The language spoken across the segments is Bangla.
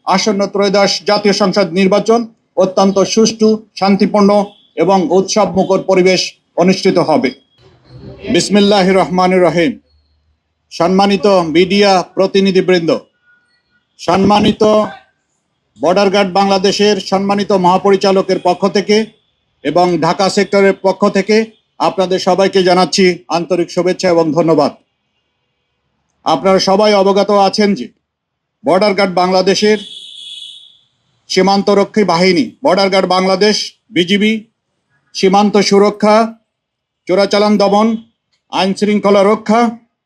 আসন্ন ত্রয়োদশ জাতীয় সংসদ নির্বাচন অত্যন্ত সুষ্ঠু, শান্তিপূর্ণ এবং উৎসবমুখর পরিবেশ অনুষ্ঠিত হবে। বিসমিল্লাহির রহমানির রহিম। সম্মানিত মিডিয়া প্রতিনিধিবৃন্দ, সম্মানিত বর্ডার গার্ড বাংলাদেশের সম্মানিত মহাপরিচালকের পক্ষ থেকে এবং ঢাকা সেক্টরের পক্ষ থেকে আপনাদের সবাইকে জানাচ্ছি আন্তরিক শুভেচ্ছা এবং ধন্যবাদ। আপনারা সবাই অবগত আছেন যে বর্ডার গার্ড বাংলাদেশের সীমান্তরক্ষী বাহিনী, বর্ডার গার্ড বাংলাদেশ, বিজিবি, সীমান্ত সুরক্ষা, চোরাচালান দমন, আইন শৃঙ্খলা রক্ষা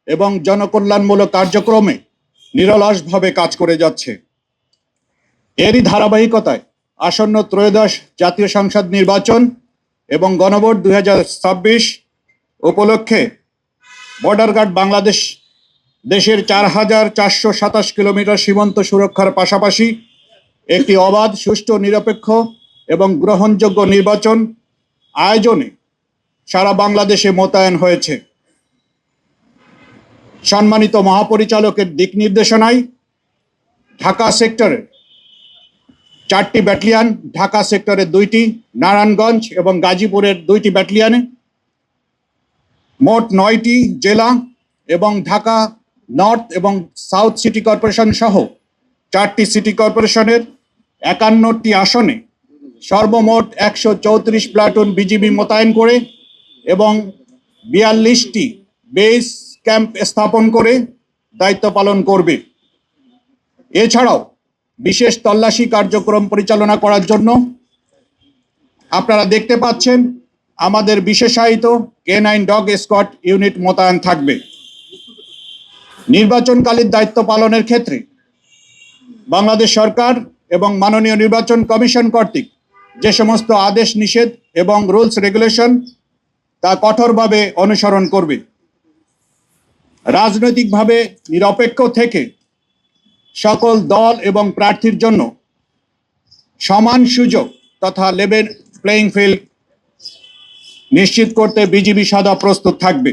এবং জনকল্যাণমূলক কার্যক্রমে নিরলসভাবে কাজ করে যাচ্ছে। এরই ধারাবাহিকতায় আসন্ন ত্রয়োদশ জাতীয় সংসদ নির্বাচন এবং গণভোট 2026 উপলক্ষে বর্ডার গার্ড বাংলাদেশ দেশের 4427 কিলোমিটার সীমান্ত সুরক্ষার পাশাপাশি একটি অবাধ, সুষ্ঠু, নিরপেক্ষ এবং গ্রহণযোগ্য নির্বাচন আয়োজনে সারা বাংলাদেশে মোতায়েন হয়েছে। সম্মানিত মহাপরিচালকের দিক নির্দেশনায় ঢাকা সেক্টরে 4টি ব্যাটালিয়ন, ঢাকা সেক্টরে 2টি, নারায়ণগঞ্জ এবং গাজীপুরের 2টি ব্যাটালিয়নে মোট 9টি জেলা এবং ঢাকা নর্থ এবং সাউথ সিটি কর্পোরেশন সহ 4টি সিটি কর্পোরেশনের 51টি আসনে সর্বমোট 134 প্লাটুন বিজিবি মোতায়েন করে এবং 42টি বেস ক্যাম্প স্থাপন করে দায়িত্ব পালন করবে। এছাড়াও বিশেষ তল্লাশি কার্যক্রম পরিচালনা করার জন্য আপনারা দেখতে পাচ্ছেন আমাদের বিশেষায়িত K9 ডগ স্কোয়াড ইউনিট মোতায়েন থাকবে। নির্বাচনকালীন দায়িত্ব পালনের ক্ষেত্রে বাংলাদেশ সরকার এবং মাননীয় নির্বাচন কমিশন কর্তৃক যে সমস্ত আদেশ নিষেধ এবং রুলস রেগুলেশন তা কঠোরভাবে অনুসরণ করবে। রাজনৈতিকভাবে নিরপেক্ষ থেকে সকল দল এবং প্রার্থীর জন্য সমান সুযোগ তথা লেভেল প্লেইং ফিল্ড নিশ্চিত করতে বিজিবি সদা প্রস্তুত থাকবে।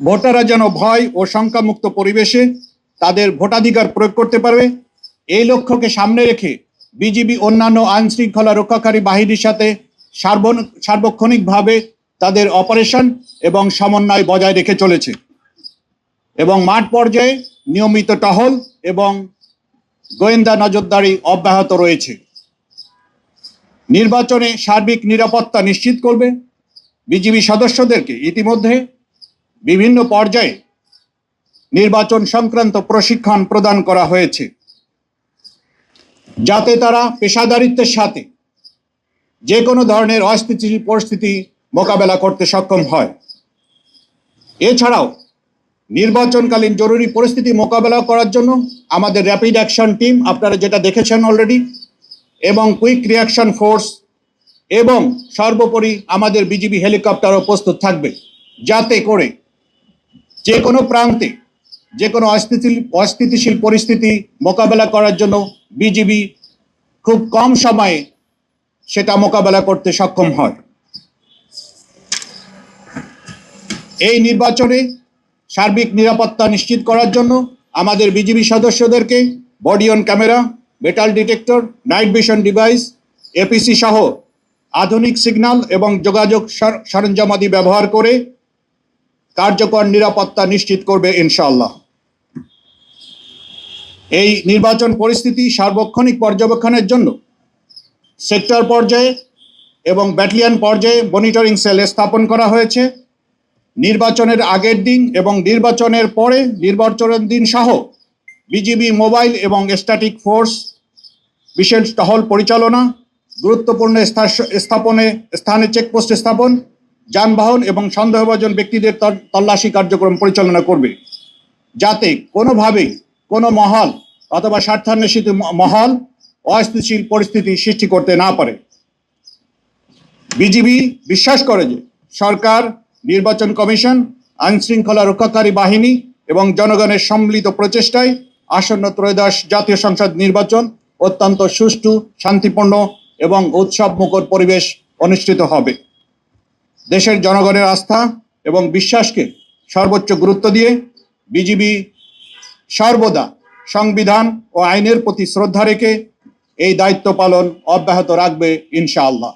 ভোটাররা যেন ভয় ও শঙ্কামুক্ত পরিবেশে তাদের ভোটাধিকার প্রয়োগ করতে পারবে, এই লক্ষ্যকে সামনে রেখে বিজিবি অন্যান্য আইন শৃঙ্খলা রক্ষাকারী বাহিনীর সাথে সার্বক্ষণিকভাবে তাদের অপারেশন এবং সমন্বয় বজায় রেখে চলেছে এবং মাঠ পর্যায়ে নিয়মিত টহল এবং গোয়েন্দা নজরদারি অব্যাহত রয়েছে। নির্বাচনে সার্বিক নিরাপত্তা নিশ্চিত করবে। বিজিবি সদস্যদেরকে ইতিমধ্যে বিভিন্ন পর্যায়ে নির্বাচন সংক্রান্ত প্রশিক্ষণ প্রদান করা হয়েছে যাতে তারা পেশাদারিত্বের সাথে যে কোনো ধরনের অস্থিতিশীল পরিস্থিতি মোকাবেলা করতে সক্ষম হয়। এছাড়াও নির্বাচনকালীন জরুরি পরিস্থিতি মোকাবেলা করার জন্য আমাদের র্যাপিড অ্যাকশন টিম, আপনারা যেটা দেখেছেন অলরেডি, এবং কুইক রিয়াকশন ফোর্স এবং সর্বোপরি আমাদের বিজিবি হেলিকপ্টারও প্রস্তুত থাকবে যাতে করে যে কোনো প্রান্তে যে কোনো অস্থিতিশীল পরিস্থিতি মোকাবেলা করার জন্য বিজিবি খুব কম সময়ে সেটা মোকাবেলা করতে সক্ষম হয়। এই নির্বাচনে সার্বিক নিরাপত্তা নিশ্চিত করার জন্য আমাদের বিজিবি সদস্যদেরকে body on camera, metal detector, night vision device, APC সহ আধুনিক সিগন্যাল এবং যোগাযোগ সরঞ্জামাদি ব্যবহার করে কার্যকর নিরাপত্তা নিশ্চিত করবে ইনশাআল্লাহ। এই নির্বাচন পরিস্থিতি সার্বক্ষণিক পর্যবেক্ষণের জন্য সেক্টর পর্যায়ে এবং ব্যাটালিয়ন পর্যায়ে মনিটরিং সেল স্থাপন করা হয়েছে। নির্বাচনের আগের দিন এবং নির্বাচনের পরে নির্বাচনের দিন সহ বিজিবি মোবাইল এবং স্ট্যাটিক ফোর্স বিশেষ টহল পরিচালনা, গুরুত্বপূর্ণ স্থানে চেকপোস্ট স্থাপন, যানবাহন এবং সন্দেহভাজন ব্যক্তিদের তল্লাশি কার্যক্রম পরিচালনা করবে যাতে কোনোভাবেই কোনো মহল অথবা স্বার্থান্বেষিত মহল অস্থিতিশীল পরিস্থিতি সৃষ্টি করতে না পারে। বিজিবি বিশ্বাস করে যে সরকার, নির্বাচন কমিশন, আইন শৃঙ্খলা রক্ষাকারী বাহিনী এবং জনগণের সম্মিলিত প্রচেষ্টায় আসন্ন ত্রয়োদশ জাতীয় সংসদ নির্বাচন অত্যন্ত সুষ্ঠু, শান্তিপূর্ণ এবং উৎসবমুখর পরিবেশ অনুষ্ঠিত হবে। দেশের জনগণের আস্থা এবং বিশ্বাসকে সর্বোচ্চ গুরুত্ব দিয়ে বিজিবি সর্বদা সংবিধান ও আইনের প্রতি শ্রদ্ধা রেখে এই দায়িত্ব পালন অব্যাহত রাখবে ইনশাআল্লাহ।